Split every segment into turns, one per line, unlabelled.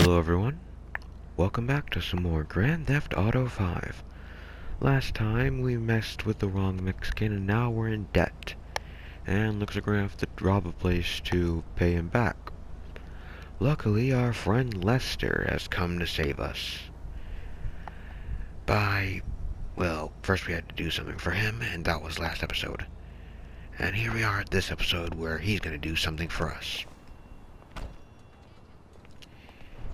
Hello everyone, welcome back to some more Grand Theft Auto 5. Last time we messed with the wrong Mexican and now we're in debt. And looks like we're gonna have to rob a place to pay him back. Luckily our friend Lester has come to save us. Well, first we had to do something for him and that was last episode. And here we are at this episode where he's gonna do something for us.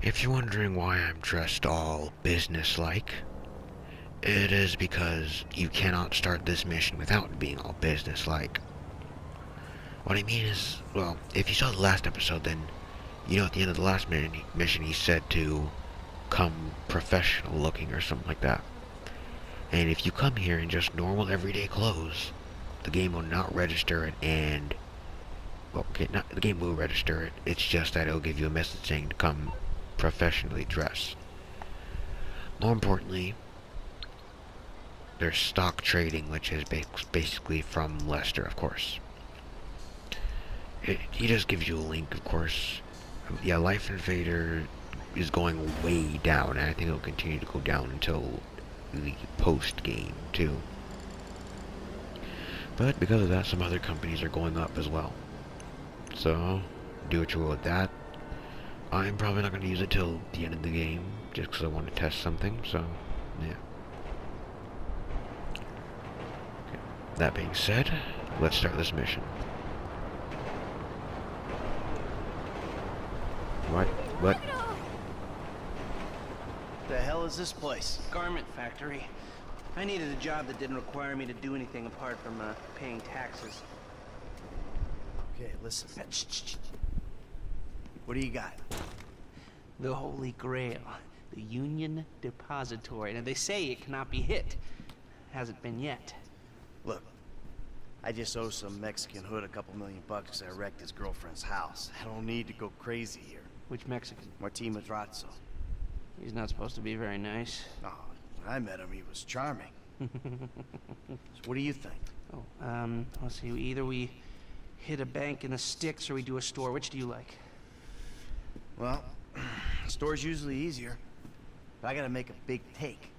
If you're wondering why I'm dressed all business-like, it is because you cannot start this mission without being all business-like. What I mean is, well, if you saw the last episode, then you know at the end of the last mission he said to come professional-looking or something like that. And if you come here in just normal everyday clothes, the game will not register it and... Well, okay, the game will register it, it's just that it'll give you a message saying to come professionally dressed. More importantly, there's stock trading, which is basically from Lester, of course. He just gives you a link, of course. Yeah, Life Invader is going way down, and I think it'll continue to go down until the post-game, too. But because of that, some other companies are going up as well. So, do what you will with that. I'm probably not going to use it till the end of the game, just because I want to test something, so, yeah. Okay. That being said, let's start this mission. What?
The hell is this place?
Garment factory. I needed a job that didn't require me to do anything apart from paying taxes.
Okay, listen. Shh. What do you got?
The Holy Grail. The Union Depository. Now, they say it cannot be hit. Hasn't been yet.
Look, I just owe some Mexican hood a couple $1 million because I wrecked his girlfriend's house. I don't need to go crazy here.
Which Mexican?
Martin Madrazo.
He's not supposed to be very nice.
No, when I met him, he was charming. So what do you think?
Let's see. Either we hit a bank in the sticks or we do a store. Which do you like?
Well, store's usually easier. But I gotta make a big take.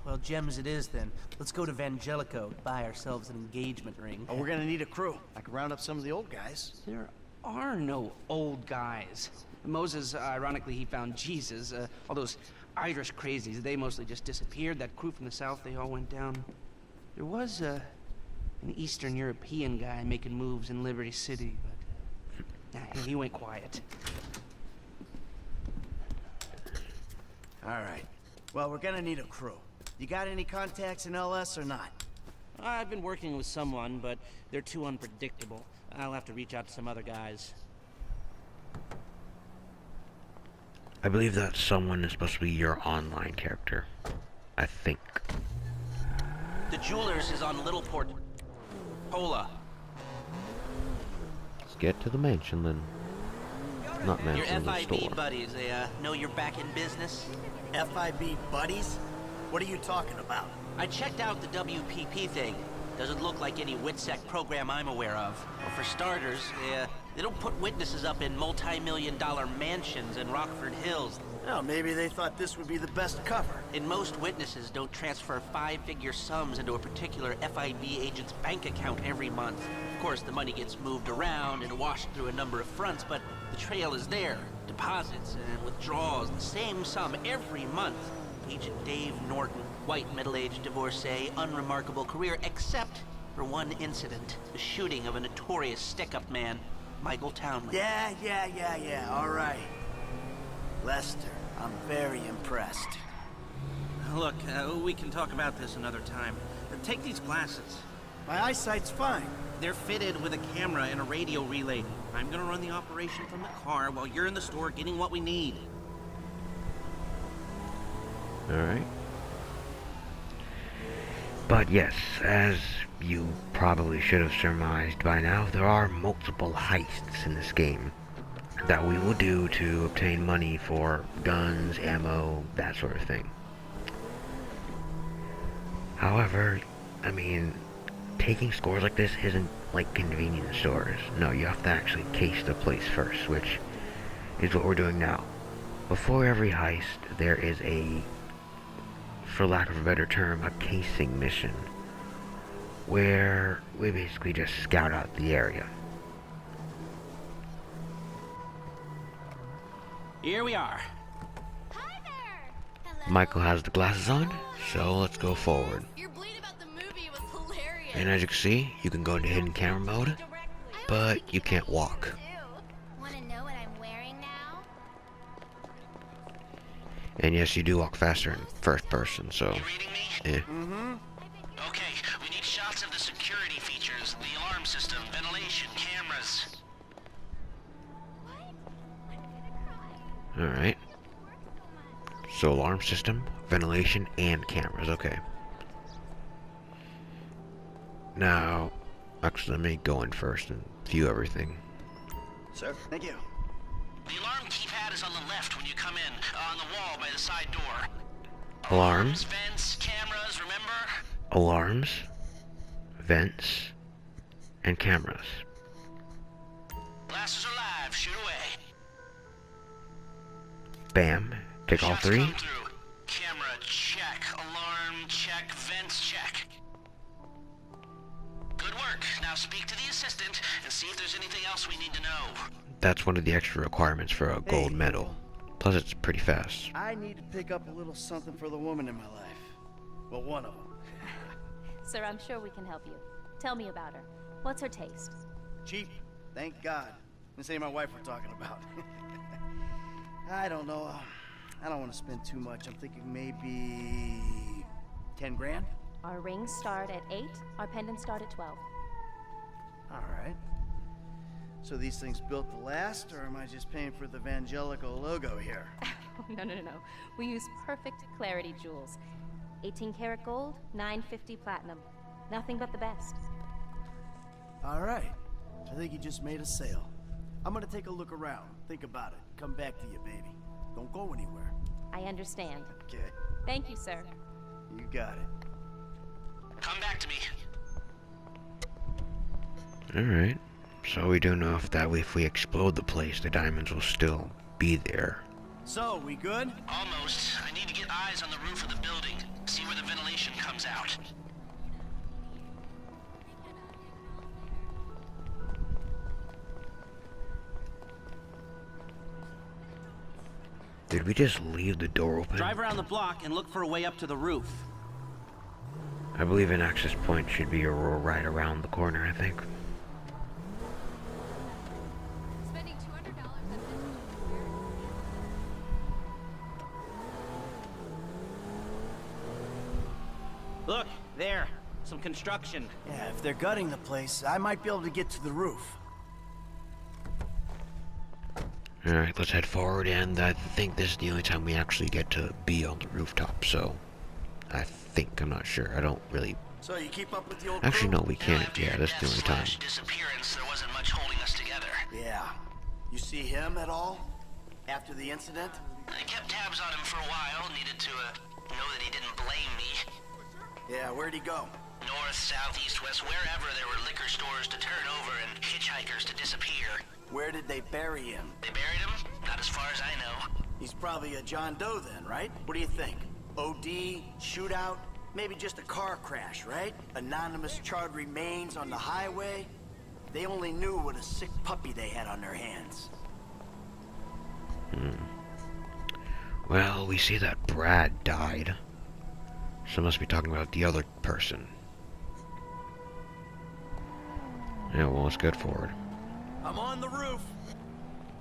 Well, gems it is then. Let's go to Vangelico, buy ourselves an engagement ring.
Oh, we're gonna need a crew. I can round up some of the old guys.
There are no old guys. Moses, ironically, he found Jesus. All those Irish crazies, they mostly just disappeared. That crew from the south, they all went down. There was an Eastern European guy making moves in Liberty City, but he went quiet.
All right. Well, we're gonna need a crew. You got any contacts in LS or not?
I've been working with someone, but they're too unpredictable. I'll have to reach out to some other guys.
I believe that someone is supposed to be your online character. I think.
The Jewelers is on Little Port. Pola.
Let's get to the mansion then. Not
Your
mansion, the
FIB
store.
buddies, they know you're back in business?
FIB buddies? What are you talking about?
I checked out the WPP thing. Doesn't look like any WITSEC program I'm aware of. Well, for starters, they don't put witnesses up in multi-million-dollar mansions in Rockford Hills.
Well, maybe they thought this would be the best cover.
And most witnesses don't transfer five-figure sums into a particular FIB agent's bank account every month. Of course, the money gets moved around and washed through a number of fronts, but the trail is there. Deposits and withdrawals, the same sum every month. Agent Dave Norton, white middle-aged divorcee, unremarkable career, except for one incident. The shooting of a notorious stick-up man, Michael Townley.
Yeah, all right. Lester, I'm very impressed.
Look, we can talk about this another time. Take these glasses.
My eyesight's fine.
They're fitted with a camera and a radio relay. I'm gonna run the operation from the car while you're in the store getting what we need.
Alright. But yes, as you probably should have surmised by now, there are multiple heists in this game that we will do to obtain money for guns, ammo, that sort of thing. However, I mean, taking scores like this isn't like convenience stores. No, you have to actually case the place first, which is what we're doing now. before every heist, there is a, for lack of a better term, a casing mission, where we basically just scout out the area.
Here we are.
Hi there! Hello.
Michael has the glasses on, so let's go forward.
Your bleed about the movie was hilarious.
And as you can see, you can go into hidden camera mode, but you can't walk.
Want to know what I'm wearing now?
And yes, you do walk faster in first person, so,
You reading me?
eh.
Mm-hmm.
Okay, we need shots of the security features, the alarm system, ventilation, cameras.
Alright. So alarm system, ventilation, and cameras, okay. Now, actually let me go in first and view everything.
Sir, thank you.
The alarm keypad is on the left when you come in, on the wall by the side door.
Alarms,
Vents, cameras, remember?
alarms, vents, and cameras.
Glasses are live, shoot away.
Bam. Take all
Shots
three.
come through. Camera check, alarm check, vents check. Good work. Now speak to the assistant and see if there's anything else we need to know.
That's one of the extra requirements for a gold
Hey.
medal. Plus it's pretty fast.
I need to pick up a little something for the woman in my life. Well, one of them.
Sir, I'm sure we can help you. Tell me about her. What's her taste?
Cheap, thank God. This ain't my wife we're talking about. I don't know. I don't want to spend too much. I'm thinking maybe 10 grand.
Our rings start at 8, our pendants start at 12.
All right. So these things built to last, or am I just paying for the Evangelical logo here?
No. We use perfect clarity jewels. 18 karat gold, 950 platinum. Nothing but the best.
All right. I think you just made a sale. I'm gonna take a look around. Think about it. Come back to you, baby. Don't go anywhere.
I understand.
Okay.
Thank you, sir.
You got it.
Come back to me.
Alright. So we do know if we explode the place, the diamonds will still be there.
So, we good?
Almost. I need to get eyes on the roof of the building. See where the ventilation comes out.
Did we just leave the door open?
Drive around the block and look for a way up to the roof.
I believe an access point should be right around the corner, I think.
Spending $200 on
Look, there. Some construction.
Yeah, if they're gutting the place, I might be able to get to the roof.
Alright, let's head forward, and I think this is the only time we actually get to be on the rooftop, so... I think, I'm not sure, I don't really...
So, you keep up with the old
Actually,
crew?
no, we can't,
After
yeah,
your
that's the only time.
death/disappearance, there wasn't much holding us together.
Yeah. You see him at all? After the incident?
I kept tabs on him for a while, needed to, know that he didn't blame me.
Yeah, where'd he go?
North, south, east, west, wherever there were liquor stores to turn over and hitchhikers to disappear.
Where did they bury him?
They buried him? Not as far as I know.
He's probably a John Doe then, right? What do you think? OD? Shootout? Maybe just a car crash, right? Anonymous charred remains on the highway? They only knew what a sick puppy they had on their hands.
Well, we see that Brad died. So must be talking about the other person. Yeah, well, let's get forward.
I'm on the roof.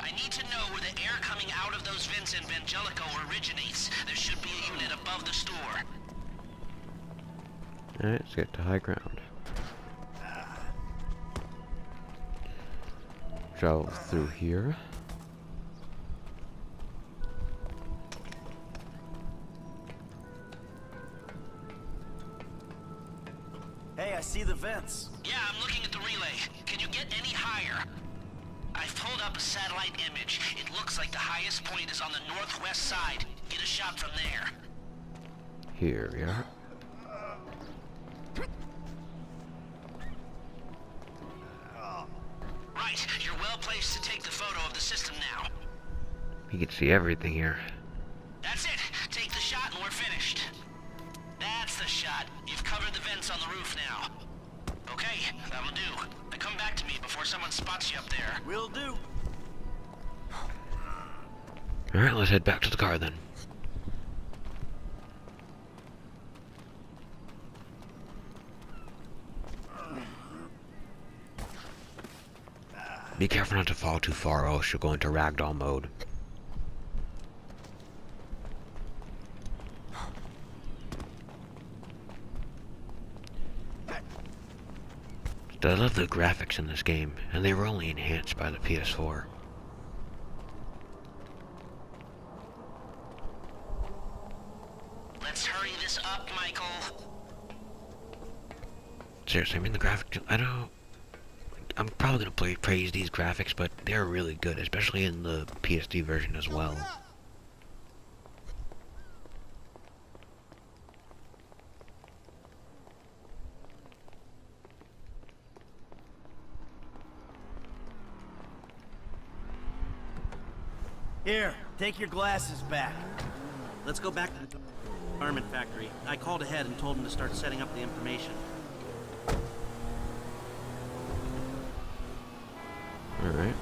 I need to know where the air coming out of those vents in Vangelico originates. There should be a unit above the store.
Alright, let's get to high ground. Travel through here.
Hey, I see the vents.
Yeah, I'm looking at the relay. Can you get any higher? I've pulled up a satellite image. It looks like the highest point is on the northwest side. Get a shot from there.
Here we are.
Right, you're well placed to take the photo of the system now.
You can see everything here.
That's it. Take the shot and we're finished. That's the shot. You've covered the vents on the roof now. Okay, that'll do. Now come back to me before someone spots you up there.
Will do.
Alright, let's head back to the car then. Be careful not to fall too far, or else you'll go into ragdoll mode. I love the graphics in this game, and they were only enhanced by the PS4.
Let's hurry this up, Michael.
Seriously, I mean the graphics, I'm probably gonna praise these graphics, but they're really good, especially in the PSD version as well.
Here, take your glasses back.
Let's go back to the garment factory. I called ahead and told him to start setting up the information.
Alright.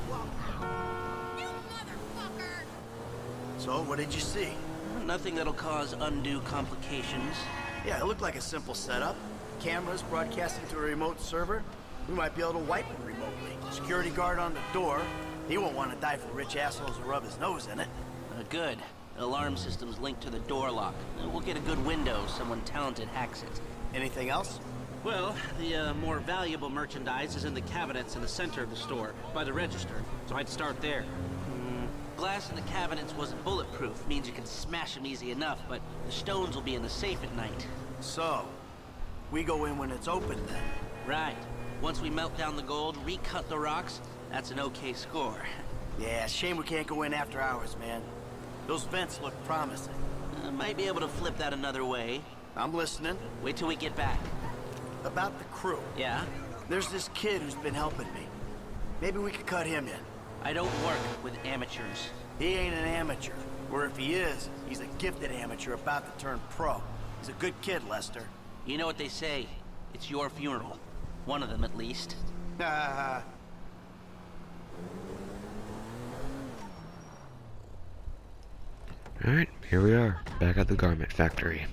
You motherfucker!
So, what did you see?
Nothing that'll cause undue complications.
Yeah, it looked like a simple setup. Cameras broadcasting to a remote server. We might be able to wipe it remotely. Security guard on the door. He won't want to die for rich assholes to rub his nose in it.
Good. Alarm system's linked to the door lock. We'll get a good window. Someone talented hacks it.
Anything else?
Well, the more valuable merchandise is in the cabinets in the center of the store, by the register. So I'd start there. Glass in the cabinets wasn't bulletproof. Means you can smash them easy enough, but the stones will be in the safe at night.
So, we go in when it's open then.
Right. Once we melt down the gold, recut the rocks, that's an okay score.
Yeah, shame we can't go in after hours, man. Those vents look promising.
Might be able to flip that another way.
I'm listening.
Wait till we get back.
About the crew.
Yeah?
There's this kid who's been helping me. Maybe we could cut him in.
I don't work with amateurs.
He ain't an amateur. Or if he is, he's a gifted amateur about to turn pro. He's a good kid, Lester.
You know what they say. It's your funeral. One of them, at least.
Ah.
Alright, here we are, back at the garment factory.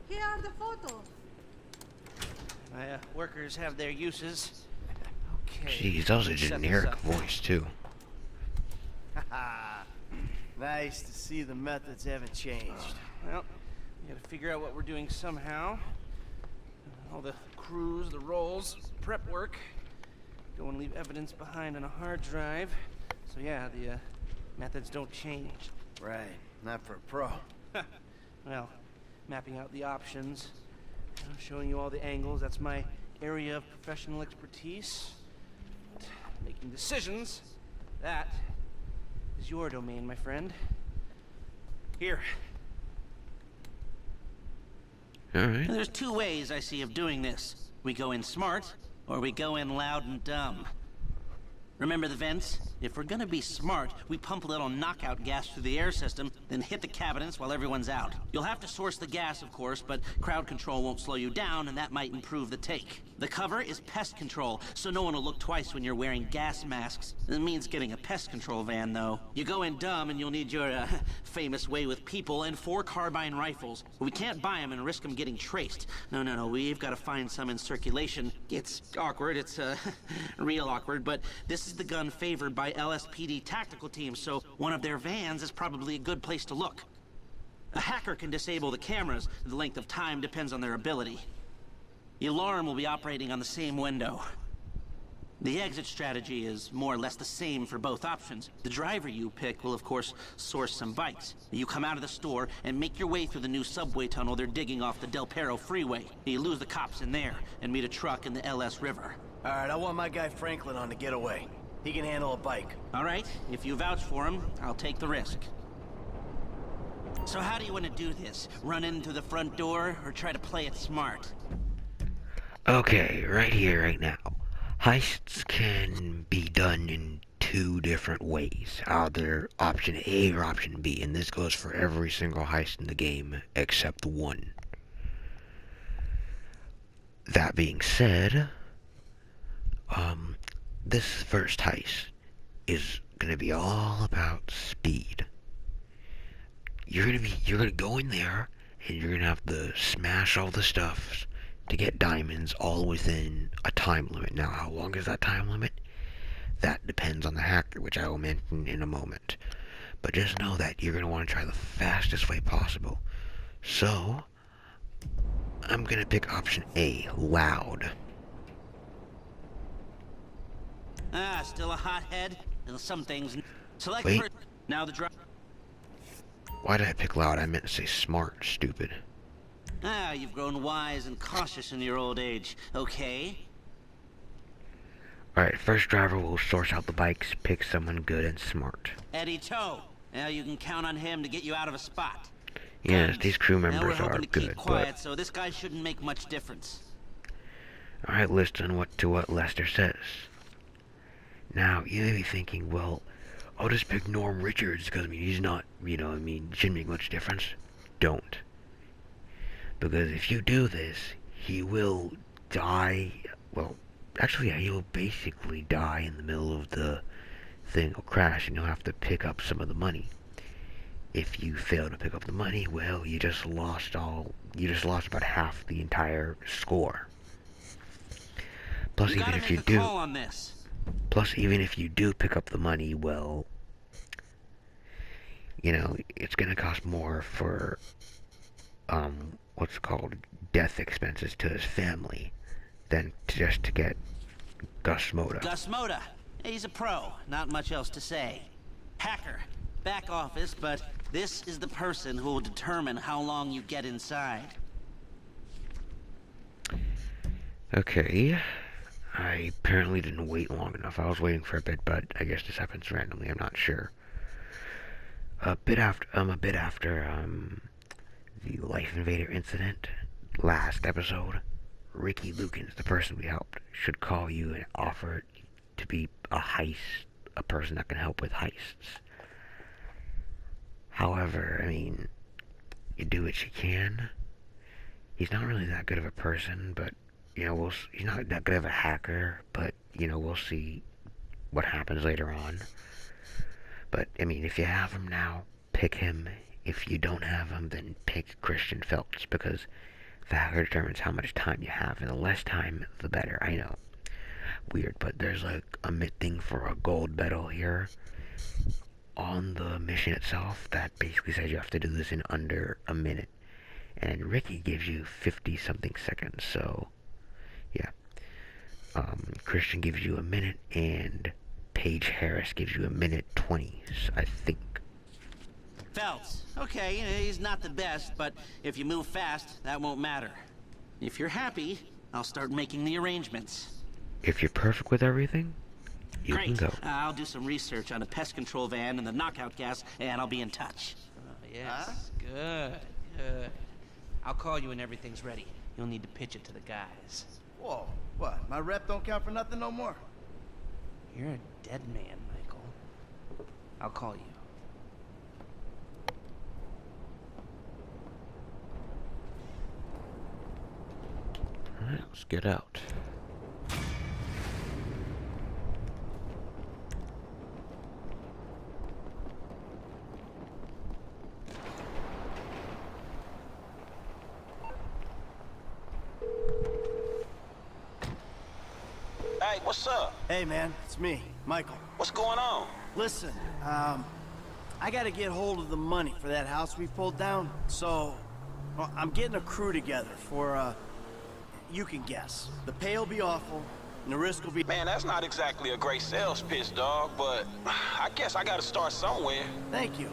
Here are the photos.
My workers have their uses. Okay.
Jeez, that was a
let's set this
generic
up.
voice, too.
Nice to see the methods haven't changed.
Well, we gotta figure out what we're doing somehow. All the crews, the rolls, prep work. Go and leave evidence behind on a hard drive. So yeah, the methods don't change.
Right, not for a pro.
Well, mapping out the options, showing you all the angles, that's my area of professional expertise. But making decisions, that is your domain, my friend. Here.
Alright.
There's two ways I see of doing this. We go in smart, or we go in loud and dumb. Remember the vents? If we're gonna be smart, we pump a little knockout gas through the air system, then hit the cabinets while everyone's out. You'll have to source the gas, of course, but crowd control won't slow you down, and that might improve the take. The cover is pest control, so no one will look twice when you're wearing gas masks. It means getting a pest control van, though. You go in dumb, and you'll need your, famous way with people and 4 carbine rifles. We can't buy them and risk them getting traced. No, we've got to find some in circulation. It's awkward, it's, real awkward, but this is the gun favored by LSPD tactical teams, so one of their vans is probably a good place to look. A hacker can disable the cameras. The length of time depends on their ability. The alarm will be operating on the same window. The exit strategy is more or less the same for both options. The driver you pick will, of course, source some bikes. You come out of the store and make your way through the new subway tunnel they're digging off the Del Perro freeway. You lose the cops in there and meet a truck in the LS River.
All right, I want my guy Franklin on the getaway. He can handle a bike.
All right, if you vouch for him, I'll take the risk. So how do you want to do this? Run in through the front door or try to play it smart?
Okay, right here, right now. Heists can be done in 2 two different ways, either option A or option B, and this goes for every single heist in the game except one. That being said, this first heist is gonna be all about speed. You're gonna go in there and you're gonna have to smash all the stuff to get diamonds all within a time limit. Now, how long is that time limit? That depends on the hacker, which I will mention in a moment. But just know that you're gonna want to try the fastest way possible. So, I'm gonna pick option A, loud.
Ah, still a hothead? And some things... Select
Wait.
first. Now the drive...
Why did I pick loud? I meant to say smart, stupid.
Ah, you've grown wise and cautious in your old age. Okay.
Alright, first driver will source out the bikes, pick someone good and smart.
Eddie Toe. Now you can count on him to get you out of a spot.
Yes, these crew
Now we're
members
hoping
are
to keep
good,
quiet, so this guy shouldn't make much difference.
Alright, listen to what Lester says. Now, you may be thinking, well, I'll just pick Norm Richards, because, I mean, he's not, shouldn't make much difference. Don't. Because if you do this, he will die, well, actually, yeah, he will basically die in the middle of the thing. Will crash, and you'll have to pick up some of the money. If you fail to pick up the money, well, you just lost about half the entire score. Plus, even if you do...
call on this.
Plus, even if you do pick up the money, well, it's gonna cost more for, what's called death expenses to his family than just to get Gus Moda.
Gus Moda. He's a pro. Not much else to say. Hacker. Back office, but this is the person who will determine how long you get inside.
Okay. I apparently didn't wait long enough. I was waiting for a bit, but I guess this happens randomly. I'm not sure. A bit after the Life Invader incident, last episode, Ricky Lukens, the person we helped, should call you and offer to be a person that can help with heists. However, you do what you can. He's not really that good of a person, but he's not that good of a hacker, but, we'll see what happens later on. But, if you have him now, pick him. If you don't have him, then pick Christian Phelps, because the hacker determines how much time you have, and the less time, the better. I know. Weird, but there's, a thing for a gold medal here on the mission itself that basically says you have to do this in under a minute. And Ricky gives you 50-something seconds, so... yeah. Christian gives you a minute, and Paige Harris gives you a minute 20, I think.
Phelps. Okay, he's not the best, but if you move fast, that won't matter. If you're happy, I'll start making the arrangements.
If you're perfect with everything, you
Great.
can go.
I'll do some research on a pest control van and the knockout gas, and I'll be in touch.
Yes, good. I'll call you when everything's ready. You'll need to pitch it to the guys.
Whoa, what? My rep don't count for nothing no more?
You're a dead man, Michael. I'll call you.
Alright, let's get out.
Hey, what's up?
Hey, man, it's me, Michael.
What's going on?
Listen, I gotta get hold of the money for that house we pulled down, so I'm getting a crew together for, you can guess. The pay will be awful, and the risk will be...
Man, that's not exactly a great sales pitch, dog, but I guess I gotta start somewhere.
Thank you.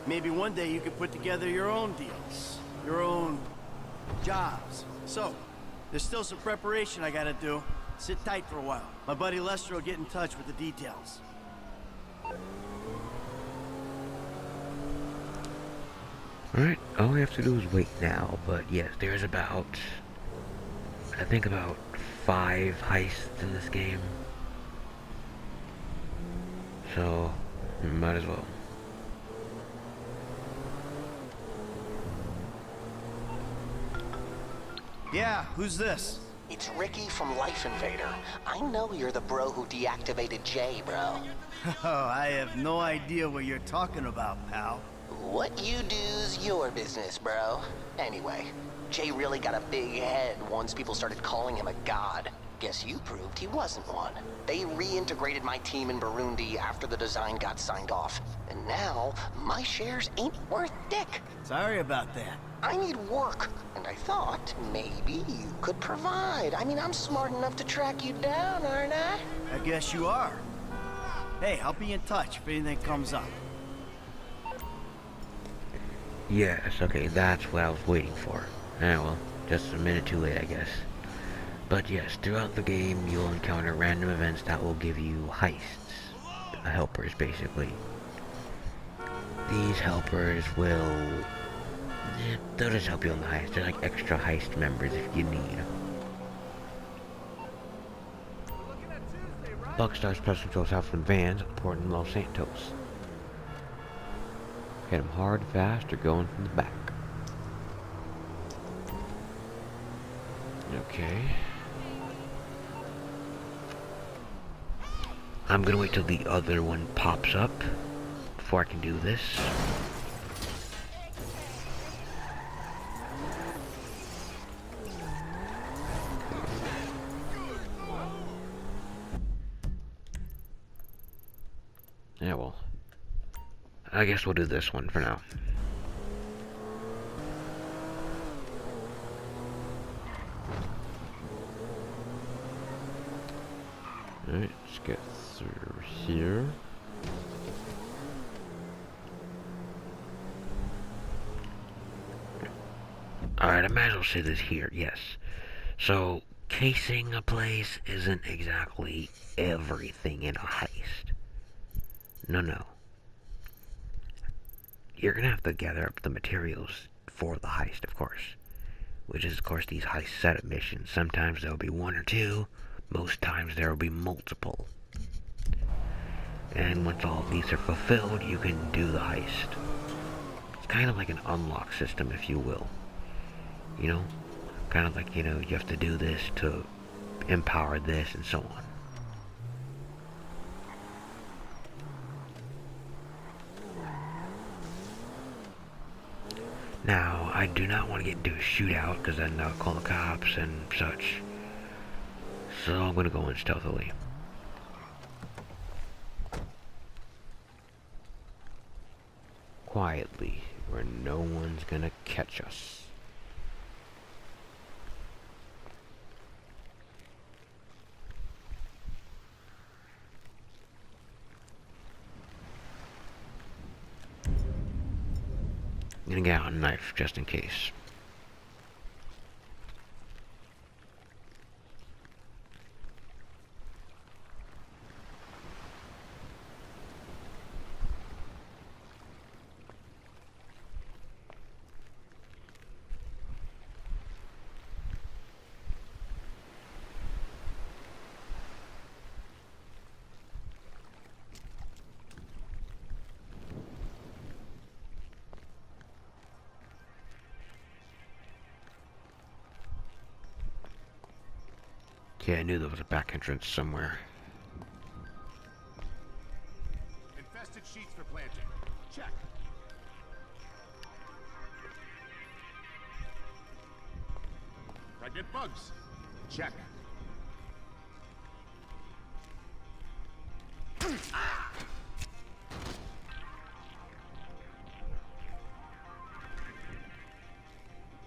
Maybe one day you could put together your own deals, your own jobs. So, there's still some preparation I gotta do. Sit tight for a while. My buddy Lester will get in touch with the details.
Alright, all we have to do is wait now, but yes, there's about 5 heists in this game. So, might as well.
Yeah, who's this?
It's Ricky from Life Invader. I know you're the bro who deactivated Jay, bro.
Oh, I have no idea what you're talking about, pal.
What you do's your business, bro. Anyway, Jay really got a big head once people started calling him a god. Guess you proved he wasn't one. They reintegrated my team in Burundi after the design got signed off. And now, my shares ain't worth dick.
Sorry about that.
I need work, and I thought maybe you could provide. I mean, I'm smart enough to track you down, aren't I?
I guess you are. Hey, I'll be in touch if anything comes up.
Yes, okay, that's what I was waiting for. Well, just a minute too late, I guess. But yes, throughout the game, you'll encounter random events that will give you heists. Helpers, basically. These helpers will... they'll just help you on the heist. They're like extra heist members if you need. Bugstar's press controls have some vans at the port in Los Santos. Hit them hard, fast, or going from the back. Okay. I'm gonna wait till the other one pops up before I can do this. Yeah, well, I guess we'll do this one for now. Alright, let's get through here. Alright, I might as well say this here, yes. So, casing a place isn't exactly everything in a heist. No. You're gonna have to gather up the materials for the heist, of course. Which is, of course, these heist setup missions. Sometimes there'll be one or two. Most times there will be multiple. And once all of these are fulfilled, you can do the heist. It's kind of like an unlock system, if you will. You know? Kind of like, you know, you have to do this to empower this and so on. Now, I do not want to get into a shootout, because then they'll call the cops and such. So I'm going to go in stealthily. Quietly, where no one's going to catch us. I'm going to get out a knife, just in case. Okay, I knew there was a back entrance somewhere.
Infested sheets for planting. Check. Pregnant bugs. Check.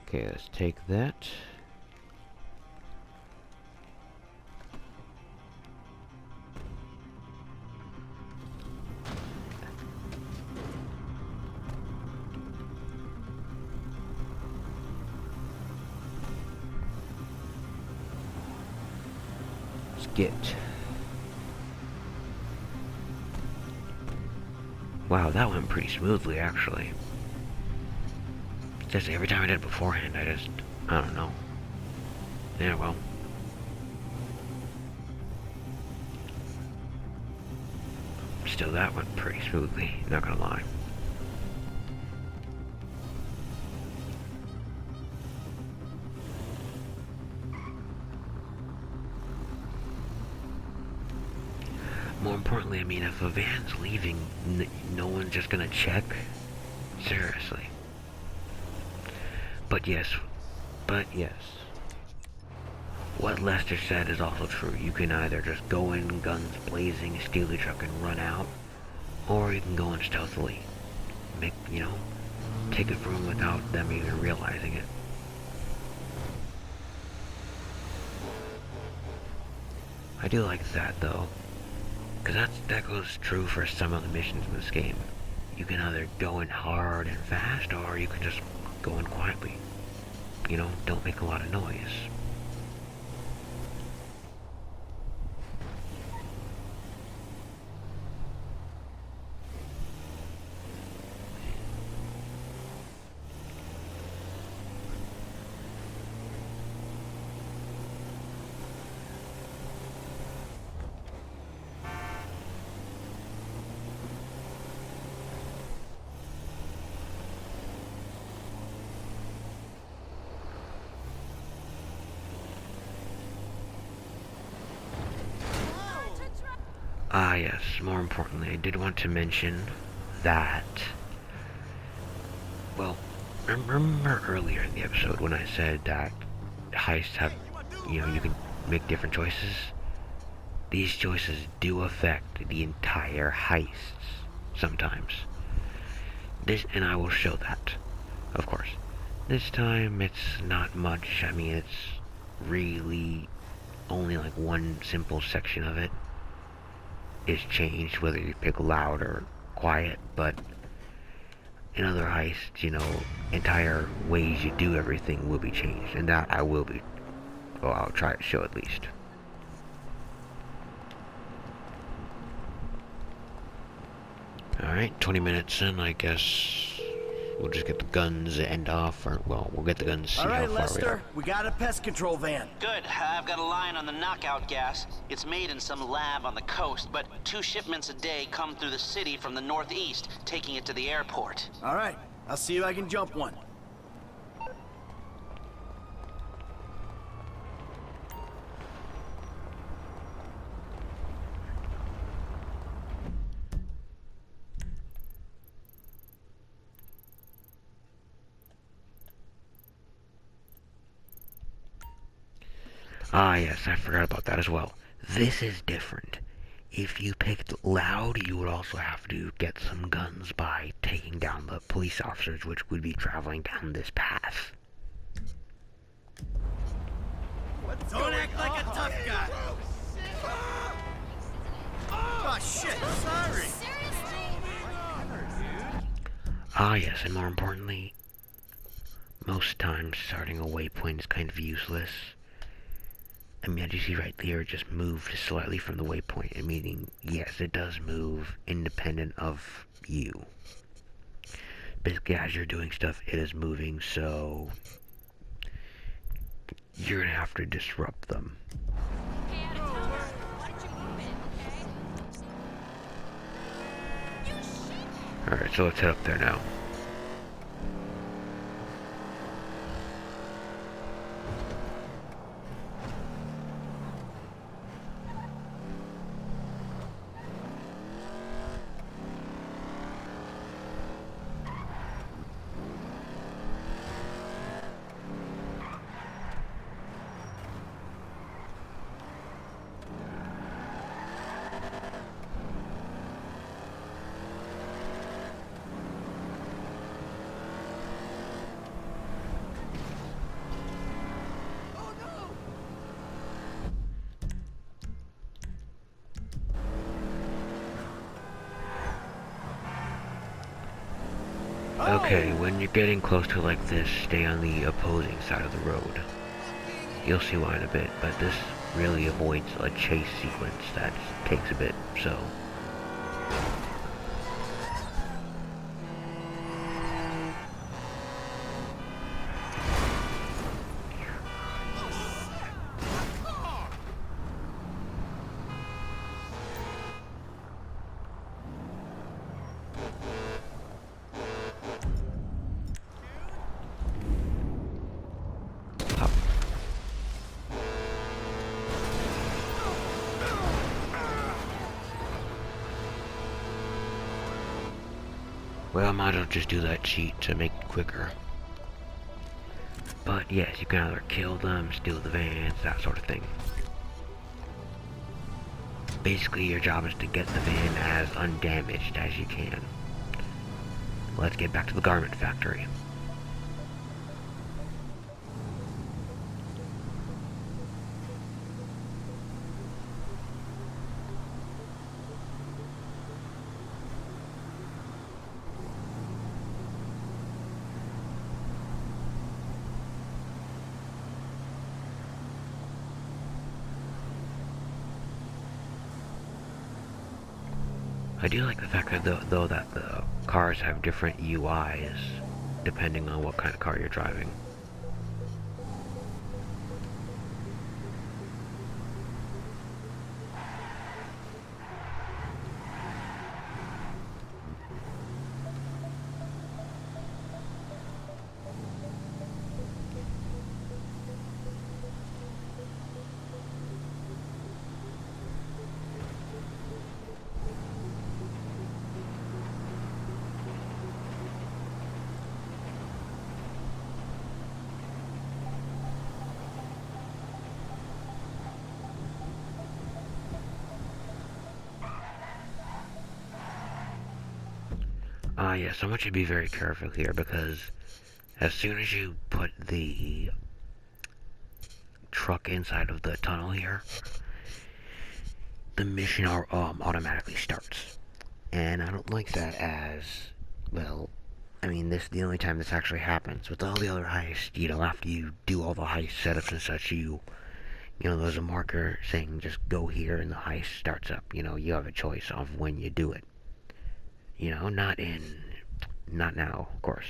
Okay, let's take that. Get. Wow, that went pretty smoothly, actually. Just every time I did it beforehand, I don't know. Yeah, well. Still, that went pretty smoothly, not gonna lie. More importantly, I mean, if a van's leaving, no one's just gonna check? Seriously. But yes. What Lester said is also true. You can either just go in, guns blazing, steal the truck and run out, or you can go in stealthily. Take it from them without them even realizing it. I do like that, though. Because that goes true for some of the missions in this game. You can either go in hard and fast, or you can just go in quietly. Don't make a lot of noise. Yes, more importantly, I did want to mention that, well, remember earlier in the episode when I said that heists have, you can make different choices? These choices do affect the entire heists, sometimes. And I will show that, of course. This time, it's not much. I mean, it's really only like one simple section of it is changed, whether you pick loud or quiet, but in other heists, entire ways you do everything will be changed, and that I'll try to show at least. Alright, 20 minutes in, I guess we'll just get the guns end off, or, well, we'll get the guns, see how far we are.
All right, Lester, we got a pest control van.
Good. I've got a line on the knockout gas. It's made in some lab on the coast, but 2 shipments a day come through the city from the northeast, taking it to the airport.
All right, I'll see if I can jump one.
Yes, I forgot about that as well. This is different. If you picked loud, you would also have to get some guns by taking down the police officers, which would be traveling down this path.
Don't act like a tough guy. Oh, shit, sorry.
Yes, and more importantly, most times starting a waypoint is kind of useless. I mean, as you see right there, it just moved slightly from the waypoint, meaning, yes, it does move independent of you. Basically, as you're doing stuff, it is moving, so you're gonna have to disrupt them. Alright, so let's head up there now. Okay, when you're getting close to like this, stay on the opposing side of the road. You'll see why in a bit, but this really avoids a chase sequence that takes a bit, so... Well, I might as well just do that cheat to make it quicker. But yes, you can either kill them, steal the vans, that sort of thing. Basically, your job is to get the van as undamaged as you can. Let's get back to the garment factory. I do like the fact that though that the cars have different UIs depending on what kind of car you're driving. Yes, I want you to be very careful here because as soon as you put the truck inside of the tunnel here, the mission automatically starts. And I don't like that as, well, I mean, this is the only time this actually happens. With all the other heists, you know, after you do all the heist setups and such, you know, there's a marker saying just go here and the heist starts up. You know, you have a choice of when you do it. You know, not now, of course.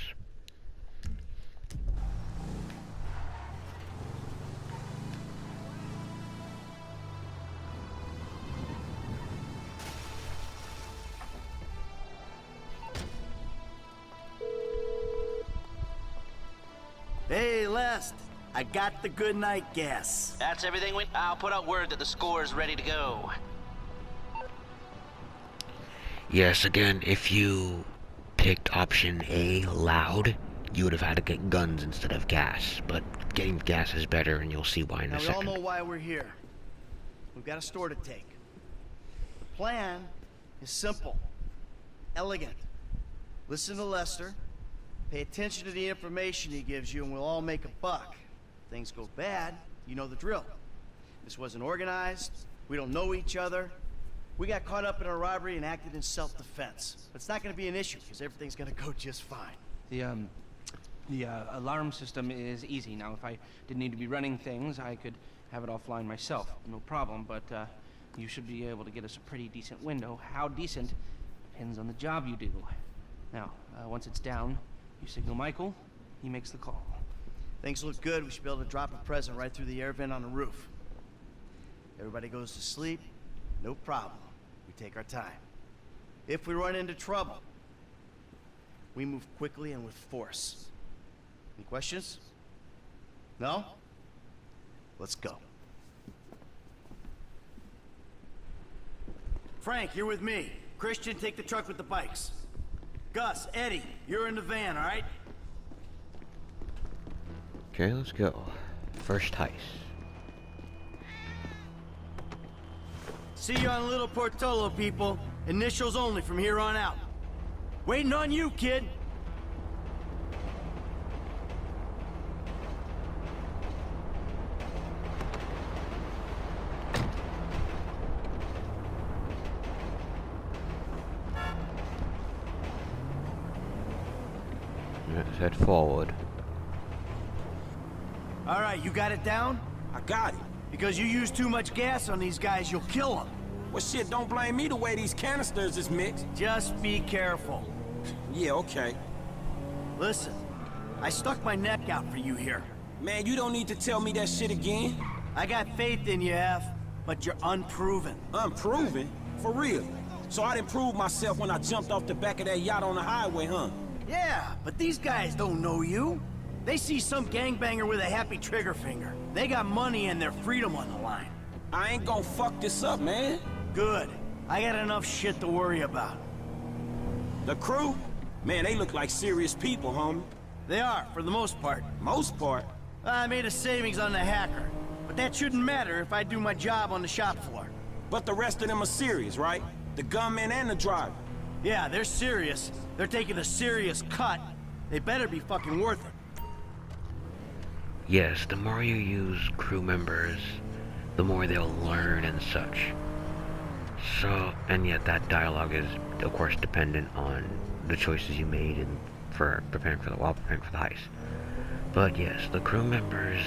Hey, Lest. I got the good night gas.
That's everything. I'll put out word that the score is ready to go.
Yes, again, if you picked option A, loud, you would have had to get guns instead of gas. But getting gas is better, and you'll see why in a second.
We all know why we're here. We've got a store to take. The plan is simple, elegant. Listen to Lester, pay attention to the information he gives you, and we'll all make a buck. If things go bad, you know the drill. This wasn't organized, we don't know each other. We got caught up in a robbery and acted in self-defense. But it's not gonna be an issue, because everything's gonna go just fine.
The alarm system is easy. Now, if I didn't need to be running things, I could have it offline myself. No problem, but you should be able to get us a pretty decent window. How decent depends on the job you do. Now, once it's down, you signal Michael, he makes the call.
Things look good, we should be able to drop a present right through the air vent on the roof. Everybody goes to sleep, no problem. We take our time. If we run into trouble, we move quickly and with force. Any questions? No? Let's go. Frank, you're with me. Christian, take the truck with the bikes. Gus, Eddie, you're in the van, all right?
Okay, let's go. First heist.
See you on Little Portola, people. Initials only from here on out. Waiting on you, kid.
Let's head forward.
All right, you got it down?
I got it.
Because you use too much gas on these guys, you'll kill them.
Well, shit, don't blame me the way these canisters is mixed.
Just be careful.
Yeah, okay.
Listen, I stuck my neck out for you here.
Man, you don't need to tell me that shit again.
I got faith in you, F, but you're unproven.
Unproven? For real? So I didn't prove myself when I jumped off the back of that yacht on the highway, huh?
Yeah, but these guys don't know you. They see some gangbanger with a happy trigger finger. They got money and their freedom on the line.
I ain't gonna fuck this up, man.
Good. I got enough shit to worry about.
The crew? Man, they look like serious people, homie.
They are, for the most part.
Most part.
I made a savings on the hacker, but that shouldn't matter if I do my job on the shop floor.
But the rest of them are serious, right? The gunman and the driver.
Yeah, they're serious. They're taking a serious cut. They better be fucking worth it.
Yes, the more you use crew members, the more they'll learn and such. So, and yet that dialogue is, of course, dependent on the choices you made while preparing for the heist. But yes, the crew members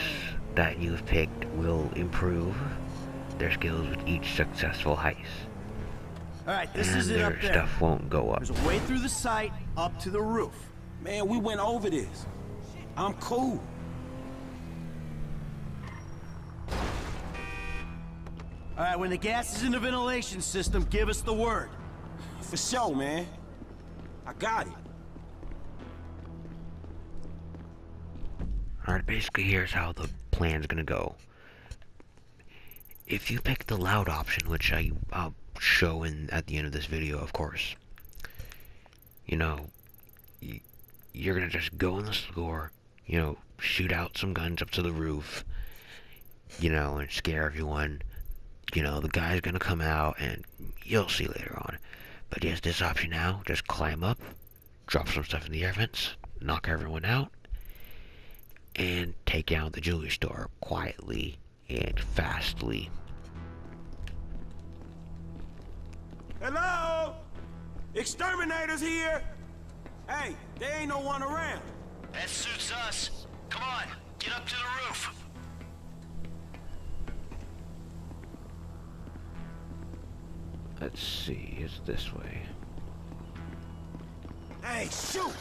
that you've picked will improve their skills with each successful heist.
Alright, this
and
is it up
their
there.
stuff won't go up.
There's a way through the site, up to the roof.
Man, we went over this. I'm cool.
Alright, when the gas is in the ventilation system, give us the word.
For sure, man. I got it.
Alright, basically here's how the plan's gonna go. If you pick the loud option, which I'll show at the end of this video, of course, you know, you're gonna just go in the store, you know, shoot out some guns up to the roof, you know, and scare everyone. You know, the guy's gonna come out, and you'll see later on. But yes, this option now, just climb up, drop some stuff in the air vents, knock everyone out, and take down the jewelry store quietly and fastly.
Hello? Exterminators here? Hey, there ain't no one around.
That suits us. Come on, get up to the roof.
Let's see, it's this way.
Hey, shoot!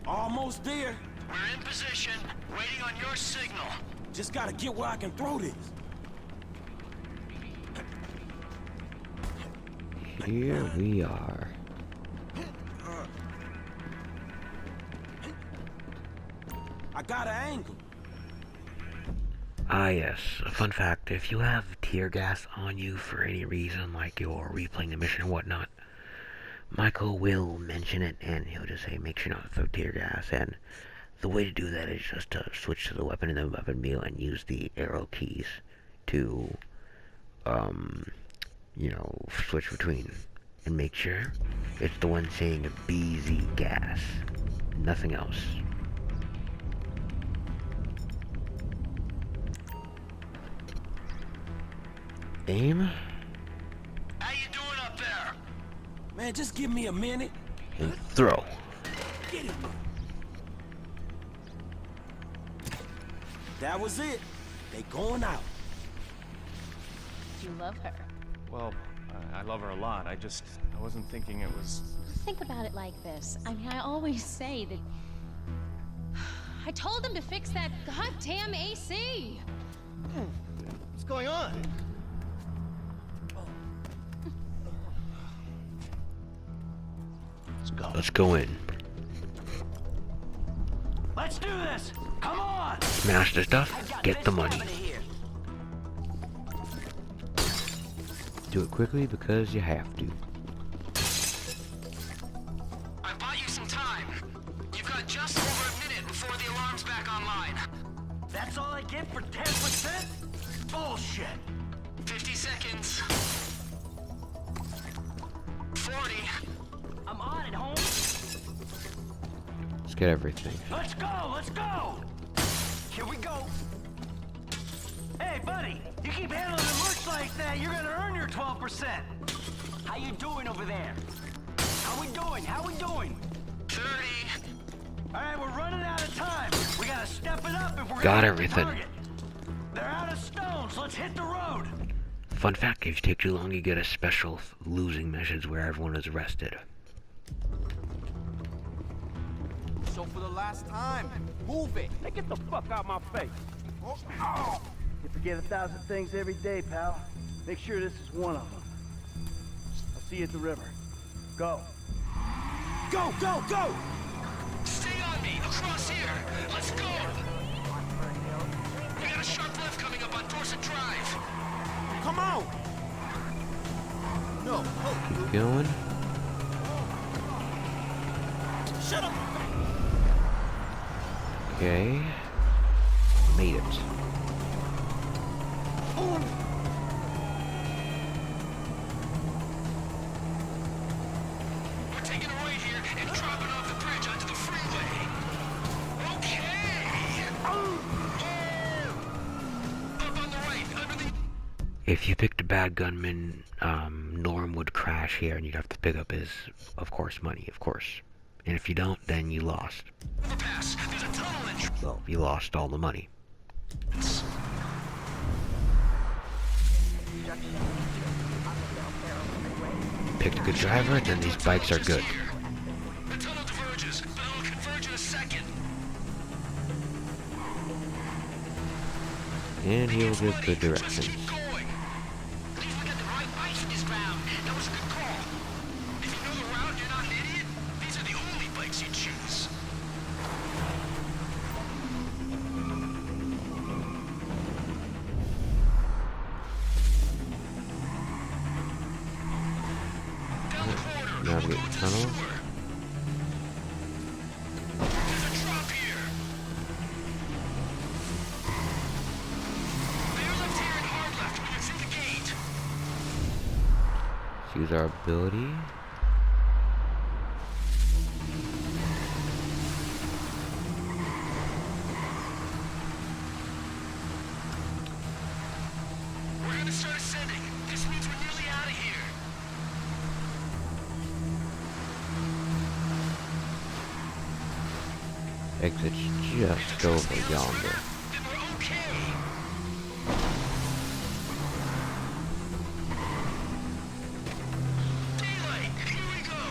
Almost there.
We're in position, waiting on your signal.
Just gotta get where I can throw this.
Here we are.
I got an angle.
Ah yes, a fun fact, if you have tear gas on you for any reason, like you're replaying the mission or whatnot, Michael will mention it and he'll just say make sure not to throw tear gas, and the way to do that is just to switch to the weapon in the weapon menu and use the arrow keys to, you know, switch between, and make sure it's the one saying BZ gas, nothing else. Aim.
How you doing up there?
Man, just give me a minute.
And throw.
Get it. That was it. They going out.
You love her.
Well, I love her a lot. I wasn't thinking it was...
Think about it like this. I mean, I always say that... I told them to fix that goddamn AC!
What's going on?
Let's go in.
Let's do this! Come on!
Smash the stuff, get the money. Do it quickly because you have to.
I bought you some time. You've got just over a minute before the alarm's back online. That's all I get for 10%? Bullshit! 50 seconds. 40. I'm on it, home.
Let's get everything.
Let's go! Let's go! Here we go. Hey, buddy, you keep handling the merch like that, you're gonna earn your 12%. How you doing over there? How we doing? How we doing? 30. All right, we're running out of time. We gotta step it up if we're
Got
gonna
everything.
hit the target. They're out of stones. Let's hit the road.
Fun fact, if you take too long, you get a special losing message where everyone is arrested.
So for the last time, move it.
Hey, get the fuck out my face.
You forget 1,000 things every day, pal. Make sure this is one of them. See you at the river. Go.
Go, go, go!
Stay on me, across here. Let's go. We got a sharp left coming up on Dorset Drive.
Come on!
No,
Keep going.
Shut up!
Okay. Made it.
We're taking a right here and dropping off the bridge onto the freeway. Okay. Up on the right, under the...
If you picked a bad gunman, Norm would crash here and you'd have to pick up his, of course, money, of course. And if you don't, then you lost.
overpass. There's a tunnel entrance.
Well, you lost all the money. Picked a good driver, then these bikes are good.
The tunnel diverges, but it'll converge in a second.
And he'll give good directions.
Keep going. We got the right bikes in this round. That was a good call. If you know the route, you're not an idiot. These are the only bikes you choose.
Navigate the tunnel.
There's a drop here. Veer left here and hard left when you're through the gate.
Let's use our ability.
We're gonna start ascending. This means we're nearly out of here.
Exit's just over yonder.
Then we're okay. Daylight, here we go.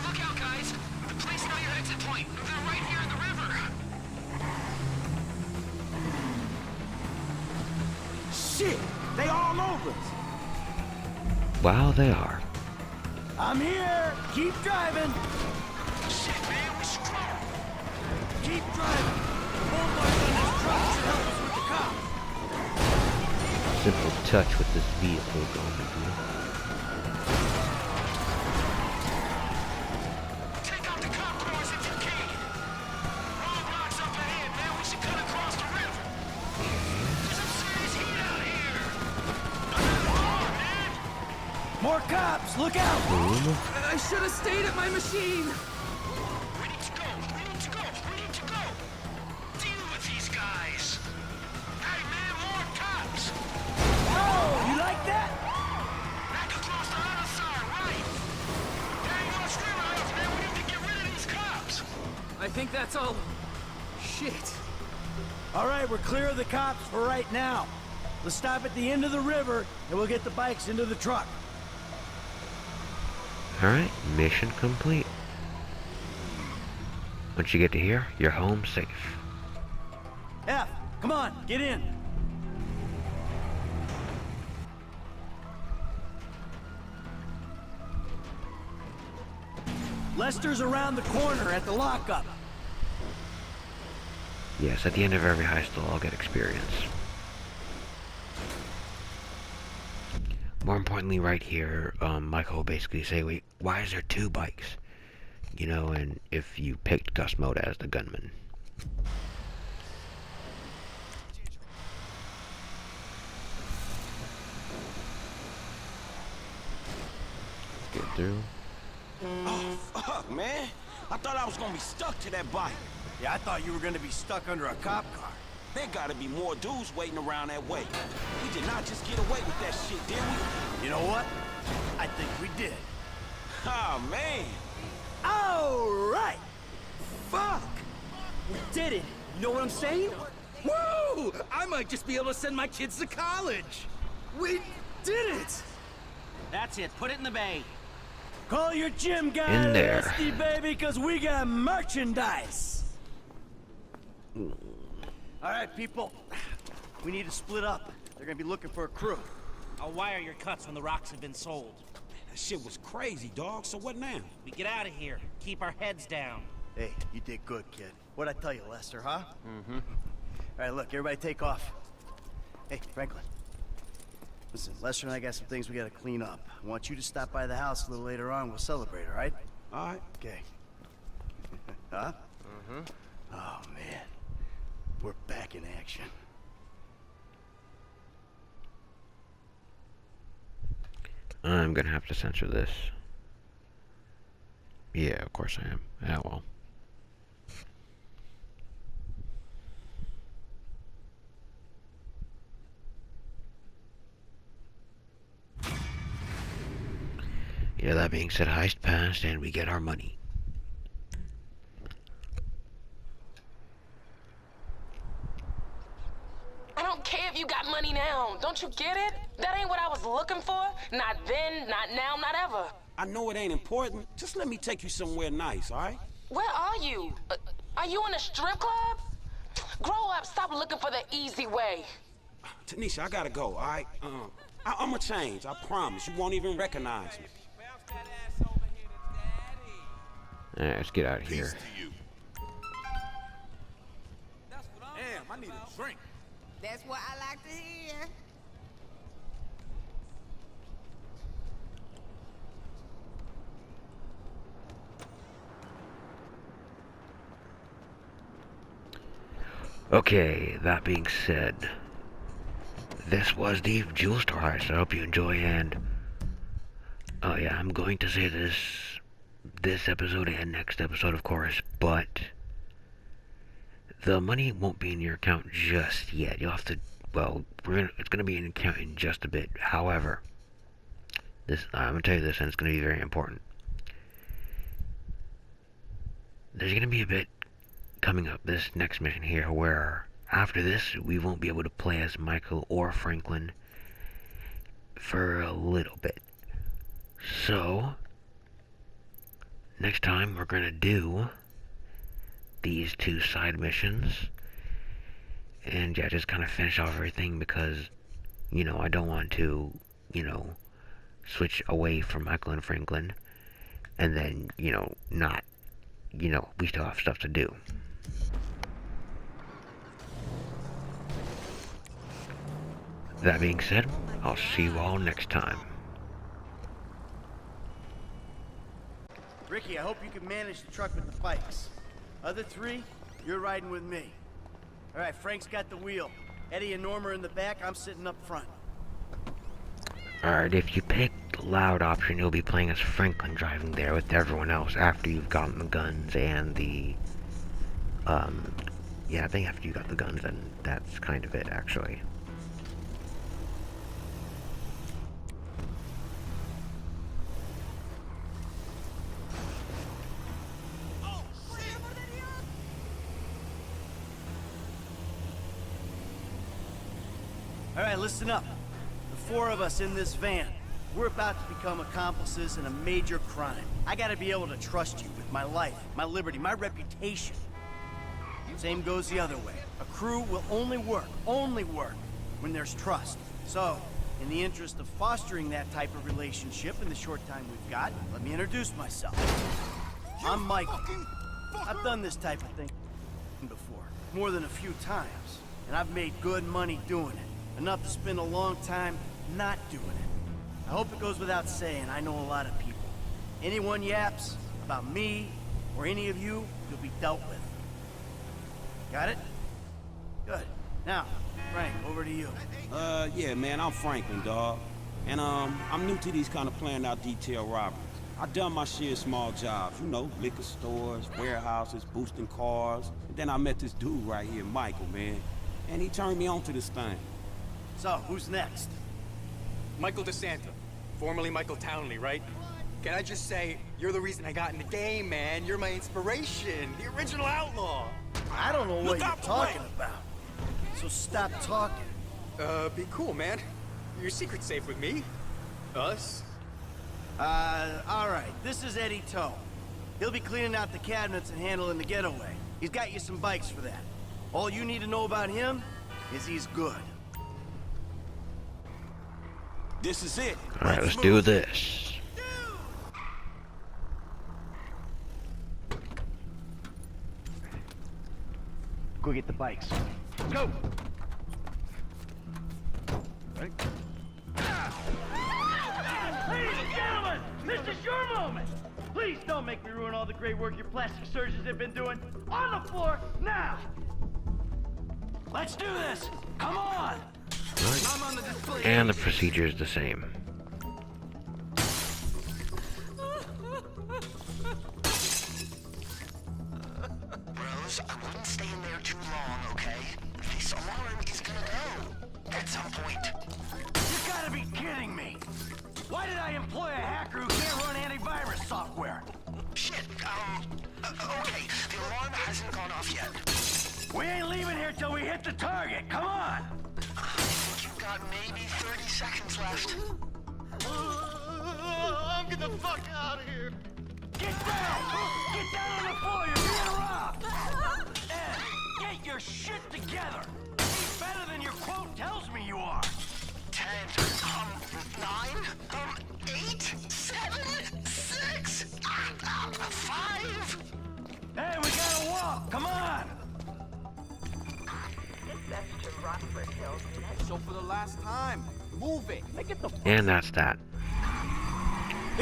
Look out, guys. The place near your exit point. They're right here in the river.
Shit! They all over us!
Wow, they are.
I'm here. Keep driving.
Shit, man, we strong.
Keep driving. The bulldozer on this truck should help us with the cop.
Simple touch with this vehicle going to do.
Take out the cop cars if you can. Roadblocks up ahead, man. We should cut across the river. There's some serious heat out here. Come on, man.
More cops. Look out.
Boom.
I should have stayed at my machine.
We need to go. We need to go. We need to go. Deal with these guys. Hey, man, more cops.
Oh, you like that?
Back across the other side, right? There ain't no streamer left, man. We need to get rid of these cops.
I think that's all. Shit.
All right, we're clear of the cops for right now. Let's stop at the end of the river, and we'll get the bikes into the truck.
Alright, mission complete. Once you get to here, you're home safe.
F, come on, get in. Lester's around the corner at the lockup.
Yes, at the end of every heist, they'll all get experience. More importantly, right here, Michael will basically say, wait, why is there two bikes? You know, and if you picked Gus Mode as the gunman. Let's get through.
Oh, fuck, man. I thought I was gonna be stuck to that bike.
Yeah, I thought you were gonna be stuck under a cop car.
There gotta be more dudes waiting around that way. We did not just get away with that shit, did we?
You know what? I think we did.
Oh, man.
All right. Fuck. We did it. You know what I'm saying?
Woo! I might just be able to send my kids to college. We did it.
That's it. Put it in the bay.
Call your gym guy,
In there.
Rusty, baby, because we got merchandise. All right, people. We need to split up. They're gonna be looking for a crew.
I'll wire your cuts when the rocks have been sold.
That shit was crazy, dog. So what now?
We get out of here. Keep our heads down.
Hey, you did good, kid. What'd I tell you, Lester, huh? Mm-hmm. All right, look, everybody take off. Hey, Franklin. Listen, Lester and I got some things we gotta clean up. I want you to stop by the house a little later on. We'll celebrate, all right?
All right.
Okay. Huh? Mm-hmm. Oh, man. We're back in action.
I'm gonna have to censor this. Yeah, of course I am. Ah, well. Yeah, that being said, heist passed and we get our money.
I don't care if you got money now. Don't you get it? That ain't what I was looking for. Not then, not now, not ever.
I know it ain't important. Just let me take you somewhere nice, all right?
Where are you? Are you in a strip club? Grow up, stop looking for the easy way.
Tanisha, I gotta go, all right? I'ma change, I promise. You won't even recognize me.
Alright, let's get out of here.
Damn, I need a drink.
That's what I like to hear.
Okay, that being said, this was the Jewel Store Heist. I hope you enjoy, and oh yeah, I'm going to say this episode and next episode, of course, but the money won't be in your account just yet. You'll have to, well, it's gonna be in your account in just a bit. However, I'm gonna tell you this, and it's gonna be very important. There's gonna be a bit coming up, this next mission here, where after this we won't be able to play as Michael or Franklin for a little bit. So next time we're gonna do these two side missions, and yeah, just kind of finish off everything, because you know, I don't want to, you know, switch away from Michael and Franklin and then, you know, not, you know, we still have stuff to do. That being said, I'll see you all next time.
Ricky, I hope you can manage the truck with the bikes. Other three, you're riding with me. All right, Frank's got the wheel. Eddie and Norma are in the back, I'm sitting up front.
Alright, if you pick the loud option, you'll be playing as Franklin driving there with everyone else after you've gotten the guns and the, yeah, I think after you got the guns, then that's kind of it, actually.
All right, listen up. The four of us in this van, we're about to become accomplices in a major crime. I gotta be able to trust you with my life, my liberty, my reputation. Same goes the other way. A crew will only work when there's trust. So, in the interest of fostering that type of relationship in the short time we've got, let me introduce myself. I'm Michael. I've done this type of thing before, more than a few times, and I've made good money doing it. Enough to spend a long time not doing it. I hope it goes without saying, I know a lot of people. Anyone yaps about me or any of you, you'll be dealt with. Got it? Good. Now, Frank, over to you.
Yeah, man, I'm Franklin, dawg. And, I'm new to these kind of planned out detail robberies. I done my share of small jobs, you know, liquor stores, warehouses, boosting cars. And then I met this dude right here, Michael, man. And he turned me on to this thing.
So, who's next?
Michael DeSanta, formerly Michael Townley, right? Can I just say, you're the reason I got in the game, man. You're my inspiration, the original outlaw.
I don't know what you're talking about. So stop talking.
Be cool, man. Your secret's safe with me. Us.
All right. This is Eddie Toe. He'll be cleaning out the cabinets and handling the getaway. He's got you some bikes for that. All you need to know about him is he's good.
This is it.
Alright, let's do this.
Go get the bikes. Go! Ready?
Ladies and gentlemen, this is your moment! Please don't make me ruin all the great work your plastic surgeons have been doing. On the floor, now! Let's do this! Come on! I'm on the display.
And the procedure is the same.
Rose, I wouldn't stay in there too long, okay? This alarm is gonna go at some point.
You gotta be kidding me! Why did I employ a hacker who can't run antivirus software?
Shit, okay, the alarm hasn't gone off yet.
We ain't leaving here till we hit the target, come on!
I think you've got maybe 30 seconds left.
I'm getting the fuck out of here! Get down! Get down on the floor, you're being robbed! Ed, get your shit together! Be better than your quote tells me you are!
10, 9, 8, 7, 6, 5.
Hey, we gotta walk, come on!
So for the last time, move it. Make it the
And that's that.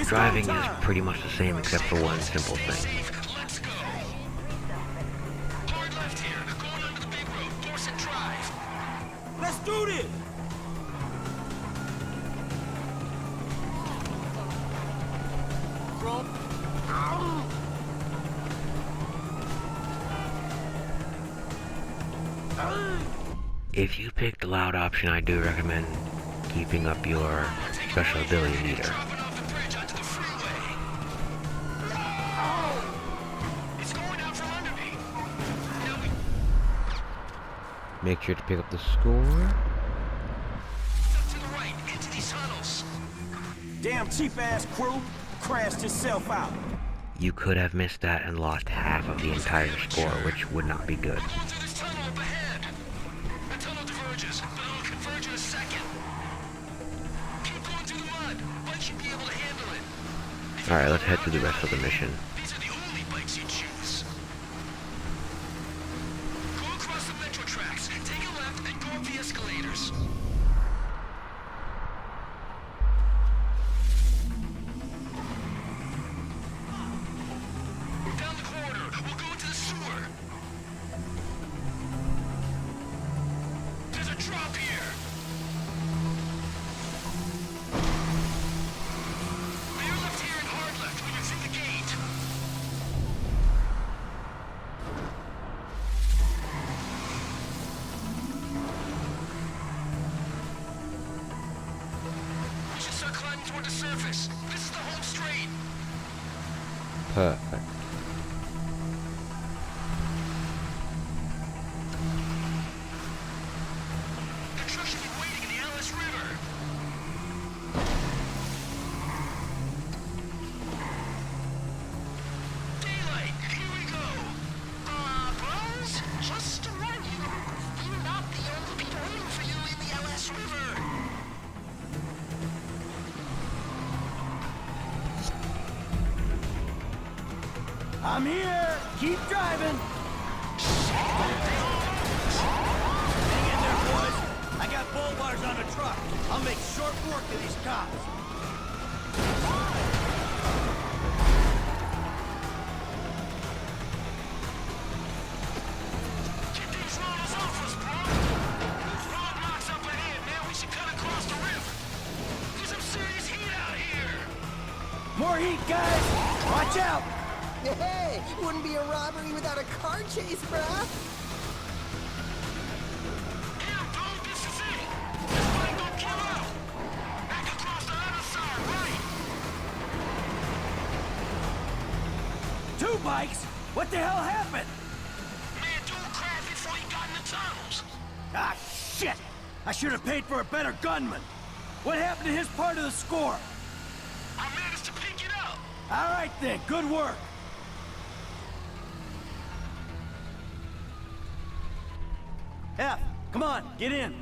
Driving is pretty much the same except for one simple thing.
Let's go. Hard left here. Going under the big road. Dorset Drive.
Let's do this!
If you pick the loud option, I do recommend keeping up your special ability meter. Make sure to pick up the score.
Damn cheap-ass crew crashed itself out.
You could have missed that and lost half of the entire score, which would not be good. Alright, let's head to the rest of the mission.
These are the only bikes you choose. Go across the metro tracks, take a left, and go up the escalators. Down the corridor, we'll go into the sewer. There's a drop here. Toward the surface. This is the home straight.
Perfect.
The truck should be waiting in the Alice River. Daylight, here we go. Bros, just to warn you, you're not the only people waiting for you in the Alice River.
I'm here! Keep driving! Hang in there, boys! I got bull bars on the truck. I'll make short work of these cops.
Get these rollers off us, bro! Roadblocks up ahead, man. We should cut across the river. There's some serious heat out here.
More heat, guys! Watch out!
Hey, wouldn't be a robbery without a car chase, bruh.
Here, dude, this is it. This bike don't kill out. Back across the other side, right?
2 bikes? What the hell happened?
Man, dude crashed before he got in the tunnels.
Ah, shit! I should have paid for a better gunman. What happened to his part of the score?
I managed to pick it up.
All right then, good work. F, come on, get in.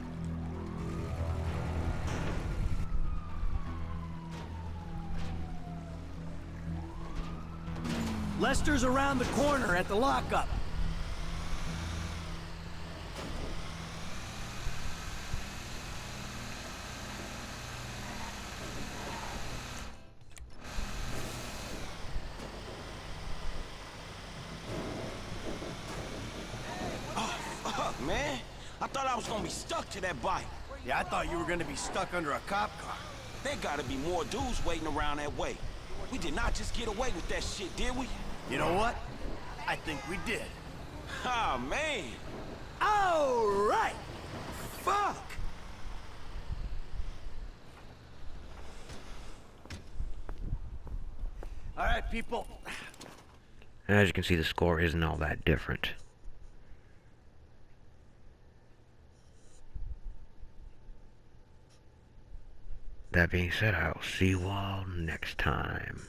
Lester's around the corner at the lockup.
thought I was gonna be stuck to that bike.
Yeah, I thought you were gonna be stuck under a cop car.
There gotta be more dudes waiting around that way. We did not just get away with that shit, did we?
You know what? I think we did.
Ah, man.
All right. Fuck. All right, people.
As you can see, the score isn't all that different. That being said, I'll see you all next time.